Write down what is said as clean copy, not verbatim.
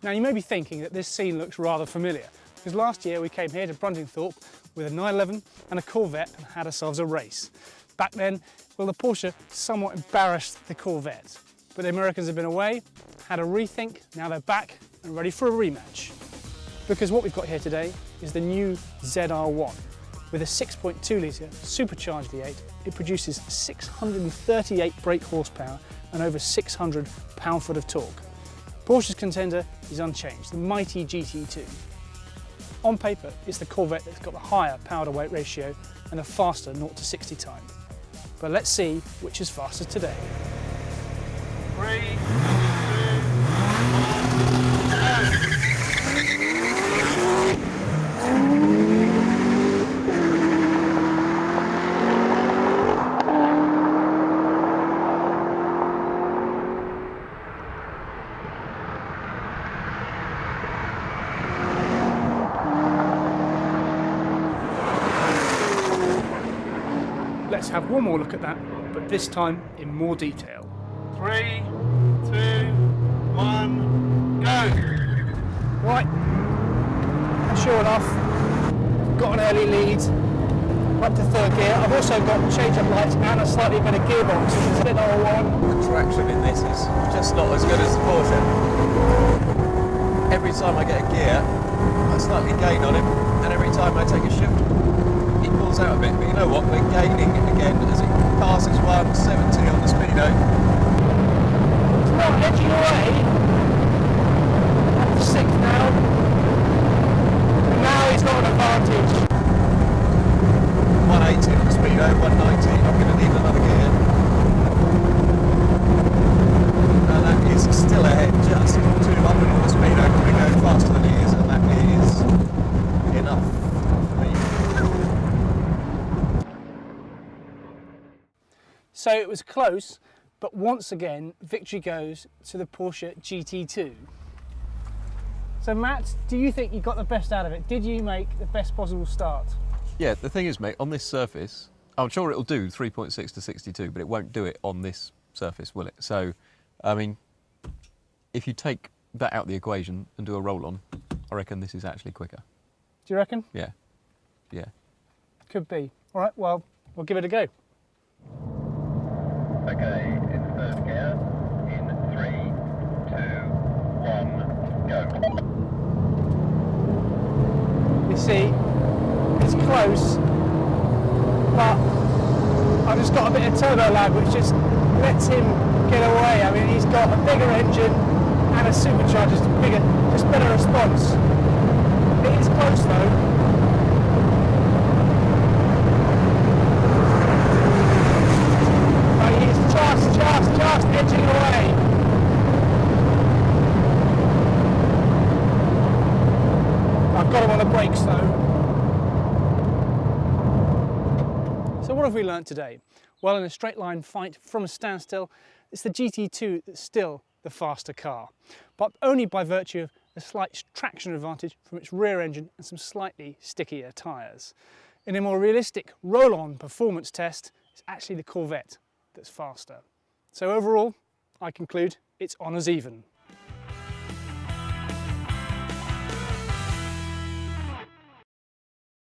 Now you may be thinking that this scene looks rather familiar, because last year we came here to Bruntingthorpe with a 911 and a Corvette and had ourselves a race. Back then, well, the Porsche somewhat embarrassed the Corvette, but the Americans have been away, had a rethink, now they're back and ready for a rematch. Because what we've got here today is the new ZR1. With a 6.2 litre supercharged V8, it produces 638 brake horsepower and over 600 pound-foot of torque. Porsche's contender is unchanged, the mighty GT2. On paper, it's the Corvette that's got the higher power-to-weight ratio and a faster 0 to 60 time. But let's see which is faster today. 3, 2, 1, go! Let's have one more look at that, but this time in more detail. 3, 2, 1, go! Right, sure enough, got an early lead, up to third gear. I've also got change-up lights and a slightly better gearbox. It's a ZR1. The traction in this is just not as good as the Porsche. Every time I get a gear, I slightly gain on him, and every time I take a shift, he pulls out a bit. But you know what? We're gaining again as it passes 170 on the speedo. It's not edging away. Up to 6 now. And now he's got an advantage. 180 on the speedo, 190. I'm going to need another gear. And that is still ahead, just 200 on the speedo. Probably going faster than he is, and that is enough for me. So it was close, but once again, victory goes to the Porsche GT2. So Matt, do you think you got the best out of it? Did you make the best possible start? Yeah, the thing is, mate, on this surface, I'm sure it'll do 3.6 to 62, but it won't do it on this surface, will it? So, I mean, if you take that out of the equation and do a roll-on, I reckon this is actually quicker. Do you reckon? Yeah, yeah. Could be. All right, well, we'll give it a go. Okay, in third gear, in 3, 2, 1, go. You see, it's close, but I've just got a bit of turbo lag, which just lets him get away. I mean, he's got a bigger engine and a supercharger, just bigger, just better response. It is close though. But he's just edging away. I've got him on the brakes though. So what have we learnt today? Well, in a straight line fight from a standstill, it's the GT2 that's still the faster car, but only by virtue of a slight traction advantage from its rear engine and some slightly stickier tyres. In a more realistic roll-on performance test, it's actually the Corvette that's faster. So overall, I conclude it's honours even.